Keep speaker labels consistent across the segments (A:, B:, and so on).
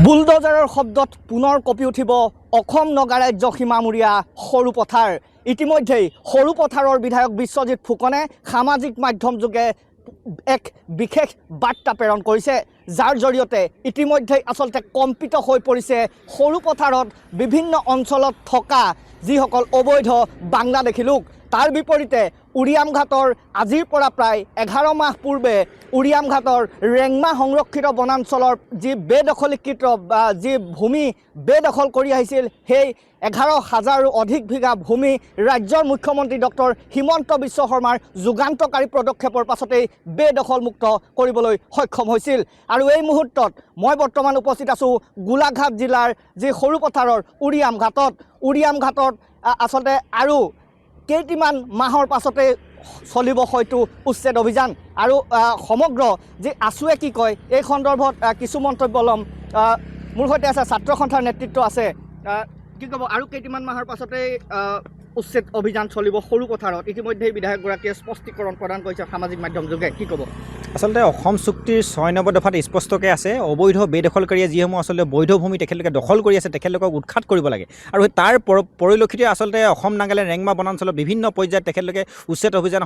A: বুলডোজাৰৰ শব্দত পুনৰ কঁপি উঠিব অসম নগাৰাজ্য সীমামূৰীয়া সৰুপথাৰ। ইতিমধ্যেই সৰুপথাৰৰ বিধায়ক বিশ্বজিৎ ফুকনে সামাজিক মাধ্যম যোগে এক বিশেষ বাৰ্তা প্ৰেৰণ কৰিছে, যাৰ জৰিয়তে ইতিমধ্যেই আচলতে কম্পিত হৈ পৰিছে সৰুপথাৰত বিভিন্ন অঞ্চলত থকা যিসকল অবৈধ বাংলাদেশী লোক। তাৰ বিপৰীতে উৰিয়ামঘাটৰ আজিৰ পৰা প্ৰায় 11 মাহ পূৰ্বে উৰিয়ামঘাটৰ ৰেংমা সংৰক্ষিত বনাঞ্চলৰ যি বেদখলীকৃত যি ভূমি বেদখল কৰি আহিছিল, সেই 11,000ৰো অধিক বিঘা ভূমি ৰাজ্যৰ মুখ্যমন্ত্ৰী ডক্টৰ হিমন্ত বিশ্ব শৰ্মাৰ যুগান্তকাৰী পদক্ষেপৰ পাছতেই বেদখলমুক্ত কৰিবলৈ সক্ষম হৈছিল। আৰু এই মুহূৰ্তত মই বৰ্তমান উপস্থিত আছোঁ গোলাঘাট জিলাৰ যি সৰুপথাৰৰ উৰিয়ামঘাটত আচলতে আৰু কেইটিমান মাহৰ পাছতে চলিব হয়তো উচ্ছেদ অভিযান। আৰু সমগ্ৰ যি আছুৱে কি কয় এই সন্দৰ্ভত কিছু মন্তব্য ল'ম। মোৰ সৈতে আছে ছাত্ৰ সন্থাৰ নেতৃত্ব আছে, কি ক'ব? আৰু কেইটিমান মাহৰ পাছতেই উচ্ছেদ অভিযান চলিব সৰুপথাৰত, ইতিমধ্যেই বিধায়কগৰাকীয়ে স্পষ্টীকৰণ প্ৰদান কৰিছে সামাজিক মাধ্যম যোগে, কি ক'ব?
B: আচলতে অসম চুক্তিৰ 6 নম্বৰ দফাত স্পষ্টকৈ আছে, অবৈধ বেদখলকাৰীয়ে যিসমূহ আচলতে বৈধ ভূমি তেখেতলোকে দখল কৰি আছে তেখেতলোকক উৎখাত কৰিব লাগে। আৰু তাৰ পৰিলক্ষিতে আচলতে অসম নাগালেণ্ড ৰেংমা বনাঞ্চলৰ বিভিন্ন পৰ্যায়ত তেখেতলোকে উচ্ছেদ অভিযান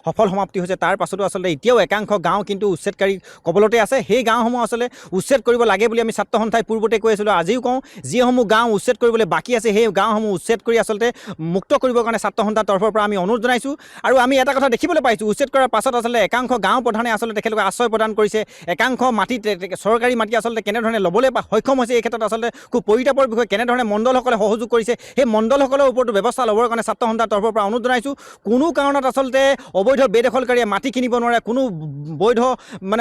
B: সফল সমাপ্তি হৈছে। তাৰ পাছতো আচলতে এতিয়াও একাংশ গাঁও কিন্তু উচ্ছেদকাৰী কবলতে আছে। সেই গাঁওসমূহ আচলতে উচ্ছেদ কৰিব লাগে বুলি আমি ছাত্ৰ সন্থাই পূৰ্বতে কৈ আছিলোঁ, আজিও কওঁ, যিসমূহ গাঁও উচ্ছেদ কৰিবলৈ বাকী আছে সেই গাঁওসমূহ উচ্ছেদ কৰি আচলতে মুক্ত কৰিবৰ কাৰণে ছাত্ৰ সন্থাৰ তৰফৰ পৰা আমি অনুৰোধ জনাইছোঁ। আৰু আমি এটা কথা দেখিবলৈ পাইছোঁ, উচ্ছেদ কৰাৰ পাছত আচলতে একাংশ গাঁও প্ৰধানে আচলতে তেখেতলোকে আশ্ৰয় প্ৰদান কৰিছে। একাংশ মাটি চৰকাৰী মাটি আচলতে কেনেধৰণে ল'বলৈ সক্ষম হৈছে, এই ক্ষেত্ৰত আচলতে খুব পৰিতাপৰ বিষয়। কেনেধৰণে মণ্ডলসকলে সহযোগ কৰিছে, সেই মণ্ডলসকলৰ ওপৰতো ব্যৱস্থা ল'বৰ কাৰণে ছাত্ৰ সন্থাৰ তৰফৰ পৰা অনুৰোধ জনাইছোঁ। কোনো কাৰণত আচলতে অবৈধ বেদখলকাৰীয়ে মাটি কিনিব নোৱাৰে, কোনো বৈধ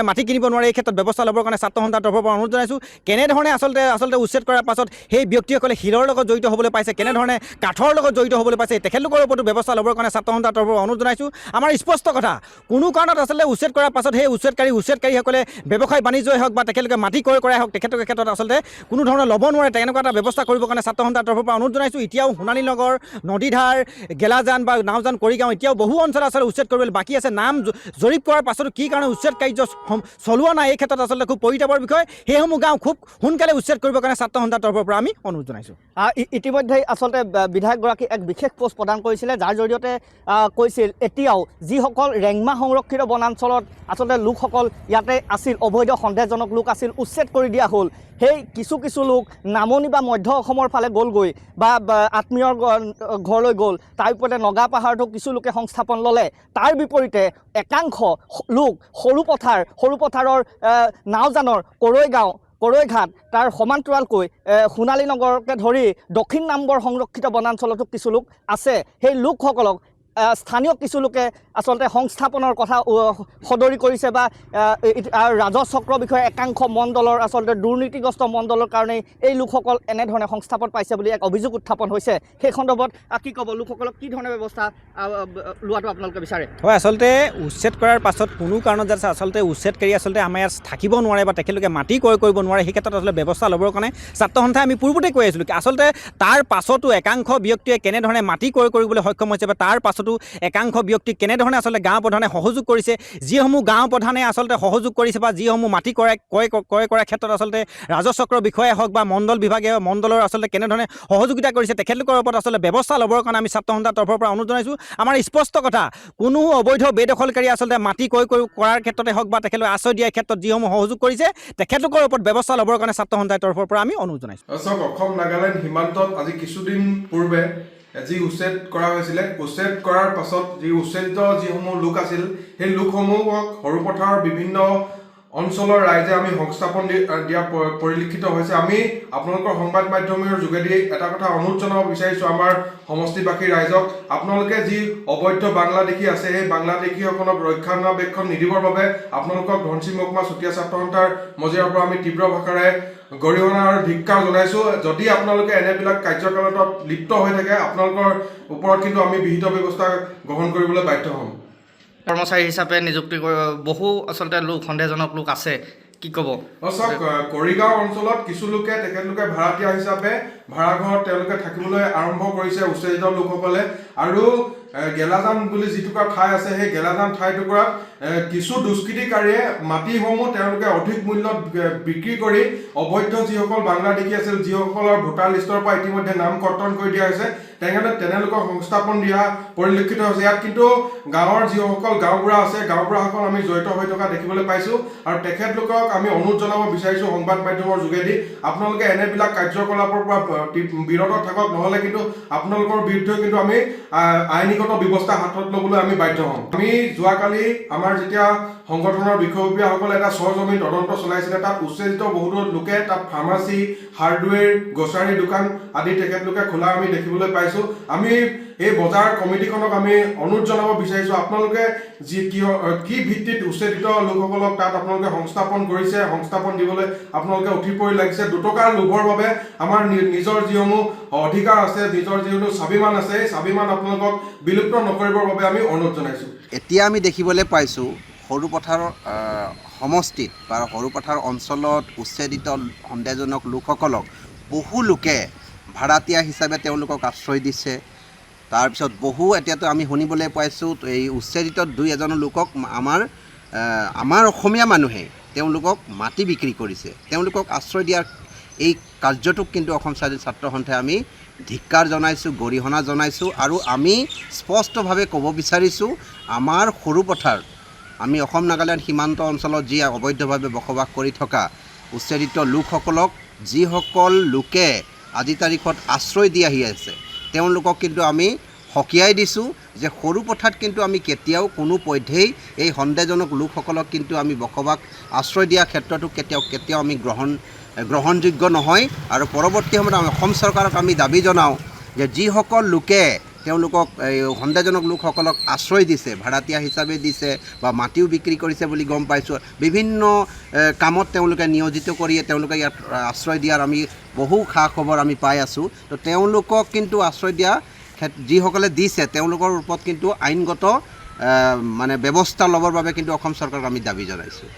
B: মাটি কিনিব নোৱাৰে, এই ক্ষেত্ৰত ব্যৱস্থা ল'বৰ কাৰণে ছাত্ৰ সন্থাৰ তৰফৰ পৰা অনুৰোধ জনাইছোঁ। কেনেধৰণে আচলতে উচ্ছেদ কৰাৰ পাছত সেই ব্যক্তিসকলে শিলৰ লগত জড়িত হ'বলৈ পাইছে, কেনেধৰণে কাঠৰ লগত জড়িত হ'বলৈ পাইছে, তেখেতলোকৰ ওপৰতো ব্যৱস্থা ল'বৰ কাৰণে ছাত্ৰ সন্থাৰ তৰফৰ পৰা অনুৰোধ জনাইছোঁ। আমাৰ স্পষ্ট কথা, কোনো কাৰণত আচলতে উচ্ছেদ কৰাৰ পাছত সেই উচ্ছেদকাৰীসকলে ব্যৱসায় বাণিজ্যই হওক বা তেখেতলোকে মাটি ক্ৰয় কৰাই হওক, তেখেতলোকৰ ক্ষেত্ৰত আচলতে কোনো ধৰণৰ ল'ব নোৱাৰে, তেনেকুৱা এটা ব্যৱস্থা কৰিবৰ কাৰণে ছাত্ৰ সন্থাৰ তৰফৰ পৰা অনুৰোধ জনাইছোঁ। এতিয়াও সোণালী নগৰ, নদীধাৰ, গেলাজান বা নাওজান, কৰিগাঁও এতিয়াও বহু অঞ্চল আচলতে উচ্ছেদ কৰিবলৈ বাকী আছে। নাম জৰীপ কৰাৰ পাছতো কি কাৰণে উচ্ছেদ কাৰ্য চলোৱা নাই, এই ক্ষেত্ৰত আচলতে খুব পৰিতাপৰ বিষয়। সেইসমূহ গাঁও খুব সোনকালে উচ্ছেদ কৰিবৰ কাৰণে ছাত্ৰ সন্থাৰ তৰফৰ পৰা আমি অনুৰোধ জনাইছোঁ।
A: ইতিমধ্যেই আচলতে বিধায়কগৰাকী এক বিশেষ পোষ্ট প্ৰদান কৰিছিলে, যাৰ জৰিয়তে কৈছিল এতিয়াও যিসকল ৰেংমা সংৰক্ষিত বনাঞ্চলত আচলতে লোকসকল ইয়াতে আছিল, অবৈধ সন্দেহজনক লোক আছিল, উচ্ছেদ কৰি দিয়া হ'ল। সেই কিছু লোক নামনি বা মধ্য অসমৰ ফালে গ'লগৈ বা আত্মীয়ৰ ঘৰলৈ গ'ল। তাৰ বিপৰীতে নগা পাহাৰতো কিছু লোকে সংস্থাপন ল'লে। তাৰ বিপৰীতে একাংশ লোক সৰুপথাৰৰ নাওজানৰ কৰৈঘাট, তাৰ সমান্তৰালকৈ সোণালী নগৰকে ধৰি দক্ষিণ নামবৰ সংৰক্ষিত বনাঞ্চলতো কিছু লোক আছে। সেই লোকসকলক স্থানীয় কিছু লোকে আচলতে সংস্থাপনৰ কথা সদৰি কৰিছে বা ৰাজহ চক্ৰ বিষয়ে একাংশ মণ্ডলৰ আচলতে দুৰ্নীতিগ্ৰস্ত মণ্ডলৰ কাৰণেই এই লোকসকল এনেধৰণে সংস্থাপন পাইছে বুলি এক অভিযোগ উত্থাপন হৈছে। সেই সন্দৰ্ভত কি ক'ব? লোকসকলক কি ধৰণৰ ব্যৱস্থা লোৱাটো আপোনালোকে বিচাৰে?
B: হয়, আচলতে উচ্ছেদ কৰাৰ পাছত কোনো কাৰণত যাতে আচলতে উচ্ছেদকাৰী আচলতে আমাৰ ইয়াত থাকিব নোৱাৰে বা তেখেতলোকে মাটি ক্ৰয় কৰিব নোৱাৰে, সেই ক্ষেত্ৰত আচলতে ব্যৱস্থা ল'বৰ কাৰণে ছাত্ৰ সন্থাই আমি পূৰ্বতে কৈ আছিলোঁ। আচলতে তাৰ পাছতো একাংশ ব্যক্তিয়ে কেনেধৰণে মাটি ক্ৰয় কৰিবলৈ সক্ষম হৈছে বা তাৰ পাছতো একাংশ ব্যক্তিক কেনেধৰণে আচলতে গাঁও প্ৰধানে সহযোগ কৰিছে, যিসমূহ গাঁও প্ৰধানে আচলতে সহযোগ কৰিছে বা যিসমূহ মাটি ক্ৰয় কৰাৰ ক্ষেত্ৰত আচলতে ৰাজহ চক্ৰ বিষয়াই হওক বা মণ্ডল বিভাগে মণ্ডলৰ আচলতে কেনেধৰণে সহযোগিতা কৰিছে, তেখেতলোকৰ ওপৰত আচলতে ব্যৱস্থা ল'বৰ কাৰণে আমি ছাত্ৰ সন্থাৰ তৰফৰ পৰা অনুৰোধ জনাইছোঁ। আমাৰ স্পষ্ট কথা, কোনো অবৈধ বেদখলকাৰী আচলতে মাটি ক্ৰয় কৰাৰ ক্ষেত্ৰতে হওক বা তেখেতলোকে আশ্ৰয় দিয়াৰ ক্ষেত্ৰত যিসমূহ সহযোগ কৰিছে, তেখেতলোকৰ ওপৰত ব্যৱস্থা ল'বৰ কাৰণে ছাত্ৰ সন্থাৰ তৰফৰ পৰা আমি অনুৰোধ জনাইছোঁ।
C: অসম নাগালেণ্ড সীমান্তত আজি কিছুদিন পূৰ্বে যি উচ্ছেদ কৰা হৈছিলে, উচ্ছেদ কৰাৰ পাছত যি উচ্ছেদিত যিসমূহ লোক আছিল, সেই লোকসমূহক সৰুপথাৰৰ বিভিন্ন অঞ্চলৰ ৰাইজে আমি সংস্থাপন দিয়া পৰিলক্ষিত হৈছে। আমি আপোনালোকৰ সংবাদ মাধ্যমৰ যোগেদি এটা কথা অনুৰোধ জনাব বিচাৰিছোঁ আমাৰ সমষ্টিবাসী ৰাইজক, আপোনালোকে যি অবৈধ বাংলাদেশী আছে, সেই বাংলাদেশীসকলক ৰক্ষণাবেক্ষণ নিদিবৰ বাবে আপোনালোকক ধনশিৰি মহকুমা চুতীয়া ছাত্ৰ সন্থাৰ মজিয়াৰ পৰা আমি তীব্ৰ ভাষাৰে গৰিহণা আৰু ধিক্কাৰ জনাইছোঁ। যদি আপোনালোকে এনেবিলাক কাৰ্যকলাপত লিপ্ত হৈ থাকে, আপোনালোকৰ ওপৰত কিন্তু আমি বিহিত ব্যৱস্থা গ্ৰহণ কৰিবলৈ বাধ্য হ'ম।
A: কৰ্মচাৰী হিচাপে নিযুক্তি বহু আচলতে সন্দেহজনক লোক আছে, কি ক'ব?
C: চাওক, কৰিগাঁও অঞ্চলত কিছু লোকে তেখেতলোকে ভাড়াতীয়া হিচাপে ভাড়াঘৰত তেওঁলোকে থাকিবলৈ আৰম্ভ কৰিছে উচ্ছেদিত লোকসকলে। আৰু গেলাজান বুলি যিটুকুৰা ঠাই আছে সেই গেলাজান ঠাইটুকুৰাত কিছু দুষ্কৃতিকাৰীয়ে মাটিসমূহ তেওঁলোকে অধিক মূল্যত বিক্ৰী কৰি অবৈধ যিসকল বাংলাদেশী আছিল যিসকলৰ ভোটাৰ লিষ্টৰ পৰা ইতিমধ্যে নাম কৰ্তন কৰি দিয়া হৈছে তেওঁলোকক সংস্থাপন দিয়া পৰিলক্ষিত হৈছে। ইয়াত কিন্তু গাঁৱৰ যিসকল গাঁওবুঢ়া আছে গাঁওবুঢ়াসকল আমি জড়িত হৈ থকা দেখিবলৈ পাইছোঁ আৰু তেখেতলোকক আমি অনুৰোধ জনাব বিচাৰিছোঁ সংবাদ মাধ্যমৰ যোগেদি আপোনালোকে এনেবিলাক কাৰ্যকলাপৰ পৰা বিৰত থাকক, নহ'লে কিন্তু আপোনালোকৰ বিৰুদ্ধে কিন্তু আমি আইনীগত ব্যৱস্থা হাতত ল'বলৈ আমি বাধ্য হ'ম। আমি যোৱাকালি আমাৰ যেতিয়া সংগঠনৰ বিষয়ববীয়াসকলে এটা সৰজমিন তদন্ত চলাইছিলে তাত উচ্ছেদিত বহুতো লোকে তাত ফাৰ্মাচী, হাৰ্ডৱেৰ, গ্ৰচাৰী দোকান আদি তেখেতলোকে খোলা আমি দেখিবলৈ পাইছোঁ। আমি এই বজাৰ কমিটিখনক আমি অনুৰোধ জনাব বিচাৰিছোঁ আপোনালোকে কি ভিত্তিত উচ্ছেদিত লোকসকলক তাত আপোনালোকে সংস্থাপন কৰিছে, সংস্থাপন দিবলৈ আপোনালোকে উঠি পৰি লাগিছে। দুটকাৰ লোভৰ বাবে আমাৰ নিজৰ যিসমূহ অধিকাৰ আছে, নিজৰ যিসমূহ স্বাভিমান আছে এই স্বাভিমান আপোনালোকক বিলুপ্ত নকৰিবৰ বাবে আমি অনুৰোধ জনাইছোঁ।
D: এতিয়া আমি দেখিবলৈ পাইছোঁ সৰুপথাৰ সমষ্টিত বা সৰুপথাৰ অঞ্চলত উচ্ছেদিত সন্দেহজনক লোকসকলক বহু লোকে ভাড়াতীয়া হিচাপে তেওঁলোকক আশ্ৰয় দিছে। তাৰপিছত এতিয়াতো আমি শুনিবলৈ পাইছোঁ এই উচ্ছেদিত দুই এজন লোকক আমাৰ অসমীয়া মানুহে তেওঁলোকক মাটি বিক্ৰী কৰিছে। তেওঁলোকক আশ্ৰয় দিয়াৰ এই কাৰ্যটোক কিন্তু অসম স্বাধীন ছাত্ৰ সন্থাই আমি ধিক্কাৰ জনাইছোঁ, গৰিহণা জনাইছোঁ আৰু আমি স্পষ্টভাৱে ক'ব বিচাৰিছোঁ আমাৰ সৰুপথাৰ আমি অসম নাগালেণ্ড সীমান্ত অঞ্চলত যি অবৈধভাৱে বসবাস কৰি থকা উচ্ছেদিত লোকসকলক যিসকল লোকে আজি তাৰিখত আশ্ৰয় দি আহি আছে তেওঁলোকক কিন্তু আমি সকীয়াই দিছোঁ যে সৰুপথাৰত কিন্তু আমি কেতিয়াও কোনো পধ্যেই এই সন্দেহজনক লোকসকলক কিন্তু আমি বসবাস আশ্ৰয় দিয়া ক্ষেত্ৰতো কেতিয়াও আমি গ্ৰহণযোগ্য নহয়। আৰু পৰৱৰ্তী সময়ত আমি অসম চৰকাৰক আমি দাবী জনাওঁ যে যিসকল লোকে তেওঁলোকক এই সন্দেহজনক লোকসকলক আশ্ৰয় দিছে, ভাড়াতীয়া হিচাপে দিছে বা মাটিও বিক্ৰী কৰিছে বুলি গম পাইছোঁ, বিভিন্ন কামত তেওঁলোকে নিয়োজিত কৰিয়ে তেওঁলোকে ইয়াত আশ্ৰয় দিয়াৰ আমি বহু খা খবৰ আমি পাই আছোঁ। তো তেওঁলোকক কিন্তু আশ্ৰয় দিয়া যিসকলে দিছে তেওঁলোকৰ ওপৰত কিন্তু আইনগত ব্যৱস্থা ল'বৰ বাবে কিন্তু অসম চৰকাৰক আমি দাবী জনাইছোঁ।